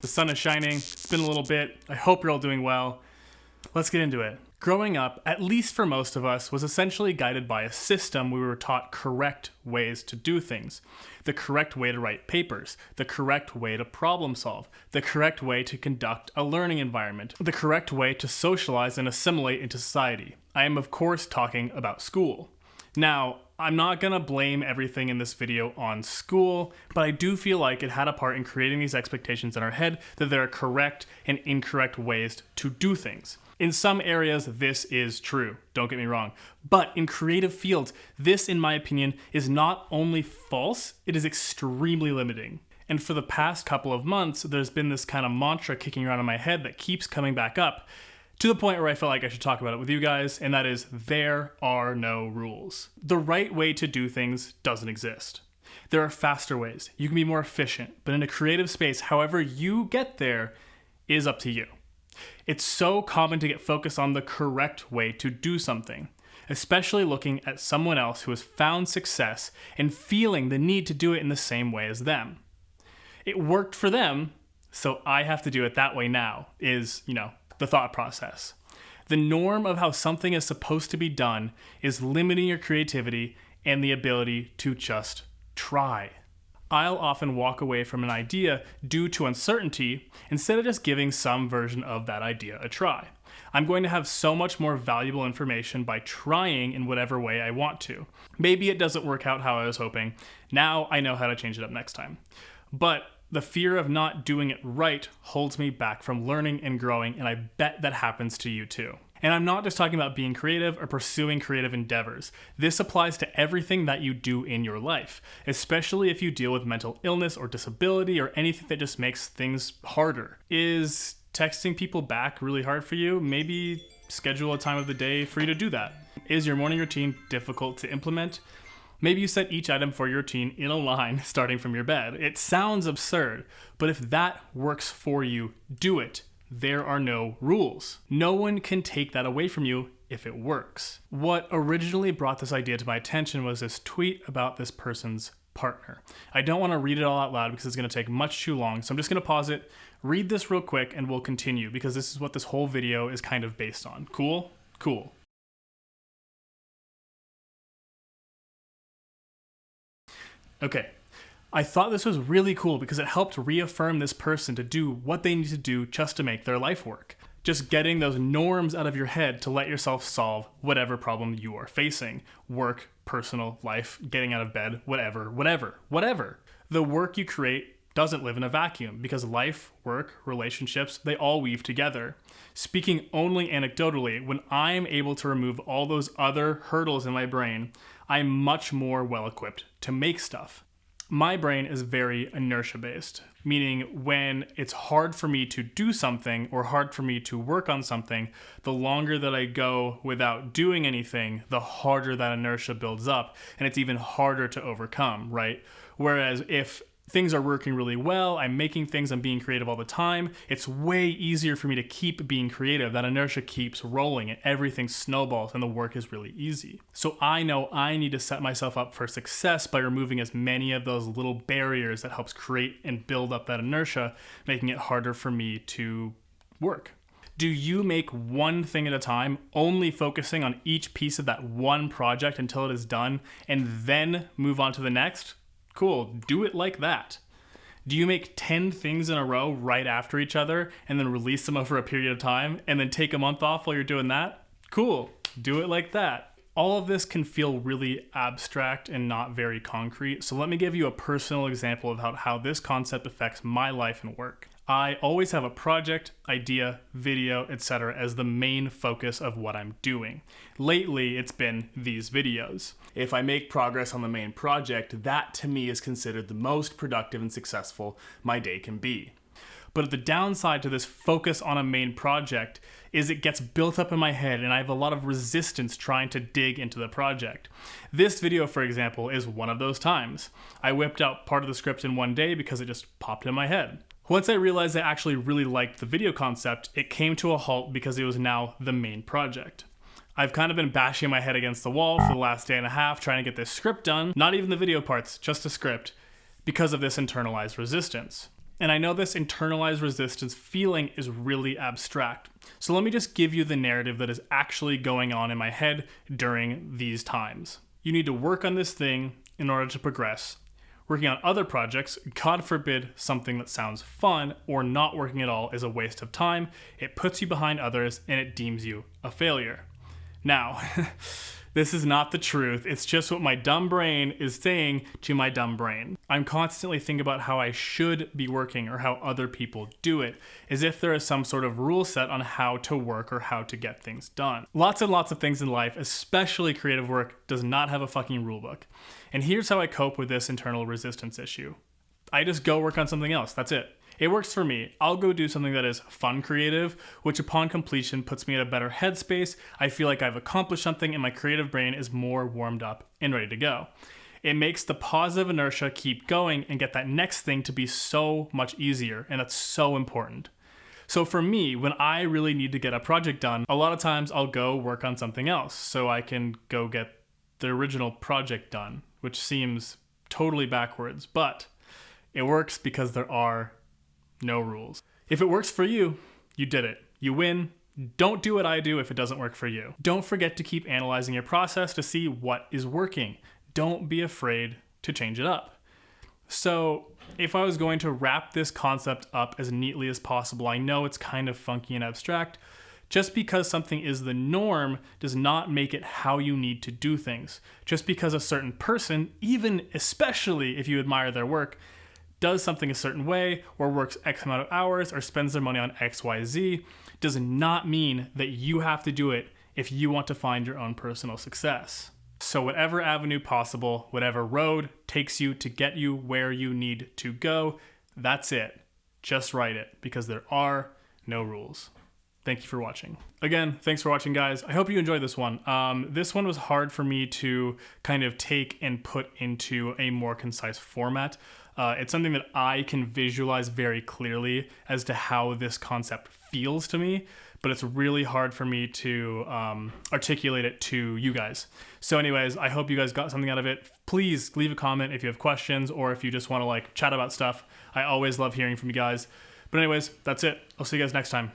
The sun is shining, it's been a little bit, I hope you're all doing well. Let's get into it. Growing up, at least for most of us, was essentially guided by a system where we were taught correct ways to do things. The correct way to write papers, the correct way to problem solve, the correct way to conduct a learning environment, the correct way to socialize and assimilate into society. I am of course talking about school. Now, I'm not gonna blame everything in this video on school, but I do feel like it had a part in creating these expectations in our head that there are correct and incorrect ways to do things. In some areas, this is true, don't get me wrong. But in creative fields, this, in my opinion, is not only false, it is extremely limiting. And for the past couple of months, there's been this kind of mantra kicking around in my head that keeps coming back up, to the point where I feel like I should talk about it with you guys, and that is, there are no rules. The right way to do things doesn't exist. There are faster ways, you can be more efficient, but in a creative space, however you get there is up to you. It's so common to get focused on the correct way to do something, especially looking at someone else who has found success and feeling the need to do it in the same way as them. It worked for them, so I have to do it that way now, is, the thought process. The norm of how something is supposed to be done is limiting your creativity and the ability to just try. I'll often walk away from an idea due to uncertainty instead of just giving some version of that idea a try. I'm going to have so much more valuable information by trying in whatever way I want to. Maybe it doesn't work out how I was hoping. Now I know how to change it up next time. But the fear of not doing it right holds me back from learning and growing, and I bet that happens to you too. And I'm not just talking about being creative or pursuing creative endeavors. This applies to everything that you do in your life, especially if you deal with mental illness or disability or anything that just makes things harder. Is texting people back really hard for you? Maybe schedule a time of the day for you to do that. Is your morning routine difficult to implement? Maybe you set each item for your routine in a line starting from your bed. It sounds absurd, but if that works for you, do it. There are no rules. No one can take that away from you if it works. What originally brought this idea to my attention was this tweet about this person's partner. I don't want to read it all out loud because it's going to take much too long, so I'm just going to pause it, read this real quick, and we'll continue because this is what this whole video is kind of based on. Cool? Cool. Okay, I thought this was really cool because it helped reaffirm this person to do what they need to do just to make their life work. Just getting those norms out of your head to let yourself solve whatever problem you are facing. Work, personal, life, getting out of bed, whatever. The work you create doesn't live in a vacuum because life, work, relationships, they all weave together. Speaking only anecdotally, when I'm able to remove all those other hurdles in my brain, I'm much more well-equipped to make stuff. My brain is very inertia-based, meaning when it's hard for me to do something or hard for me to work on something, the longer that I go without doing anything, the harder that inertia builds up, and it's even harder to overcome, right? Whereas if things are working really well, I'm making things, I'm being creative all the time, it's way easier for me to keep being creative. That inertia keeps rolling and everything snowballs and the work is really easy. So I know I need to set myself up for success by removing as many of those little barriers that helps create and build up that inertia, making it harder for me to work. Do you make one thing at a time, only focusing on each piece of that one project until it is done, and then move on to the next? Cool, do it like that. Do you make 10 things in a row right after each other and then release them over a period of time and then take a month off while you're doing that? Cool, do it like that. All of this can feel really abstract and not very concrete, so let me give you a personal example of how this concept affects my life and work. I always have a project, idea, video, etc. as the main focus of what I'm doing. Lately, it's been these videos. If I make progress on the main project, that to me is considered the most productive and successful my day can be. But the downside to this focus on a main project is it gets built up in my head and I have a lot of resistance trying to dig into the project. This video, for example, is one of those times. I whipped out part of the script in one day because it just popped in my head. Once I realized I actually really liked the video concept, it came to a halt because it was now the main project. I've kind of been bashing my head against the wall for the last day and a half trying to get this script done, not even the video parts, just the script, because of this internalized resistance. And I know this internalized resistance feeling is really abstract. So let me just give you the narrative that is actually going on in my head during these times. You need to work on this thing in order to progress. Working on other projects, God forbid something that sounds fun, or not working at all is a waste of time. It puts you behind others and it deems you a failure. Now, this is not the truth. It's just what my dumb brain is saying to my dumb brain. I'm constantly thinking about how I should be working or how other people do it, as if there is some sort of rule set on how to work or how to get things done. Lots and lots of things in life, especially creative work, does not have a fucking rule book. And here's how I cope with this internal resistance issue. I just go work on something else. That's it. It works for me. I'll go do something that is fun creative, which upon completion puts me in a better headspace. I feel like I've accomplished something and my creative brain is more warmed up and ready to go. It makes the positive inertia keep going and get that next thing to be so much easier, and that's so important. So for me, when I really need to get a project done, a lot of times I'll go work on something else so I can go get the original project done, which seems totally backwards, but it works because there are no rules. If it works for you, you did it. You win. Don't do what I do if it doesn't work for you. Don't forget to keep analyzing your process to see what is working. Don't be afraid to change it up. So if I was going to wrap this concept up as neatly as possible, I know it's kind of funky and abstract. Just because something is the norm does not make it how you need to do things. Just because a certain person, even especially if you admire their work, does something a certain way, or works X amount of hours, or spends their money on XYZ, does not mean that you have to do it if you want to find your own personal success. So whatever avenue possible, whatever road takes you to get you where you need to go, that's it. Just write it, because there are no rules. Thank you for watching. Again, thanks for watching, guys. I hope you enjoyed this one. This one was hard for me to kind of take and put into a more concise format. It's something that I can visualize very clearly as to how this concept feels to me, but it's really hard for me to articulate it to you guys. So anyways, I hope you guys got something out of it. Please leave a comment if you have questions or if you just want to like chat about stuff. I always love hearing from you guys. But anyways, that's it. I'll see you guys next time.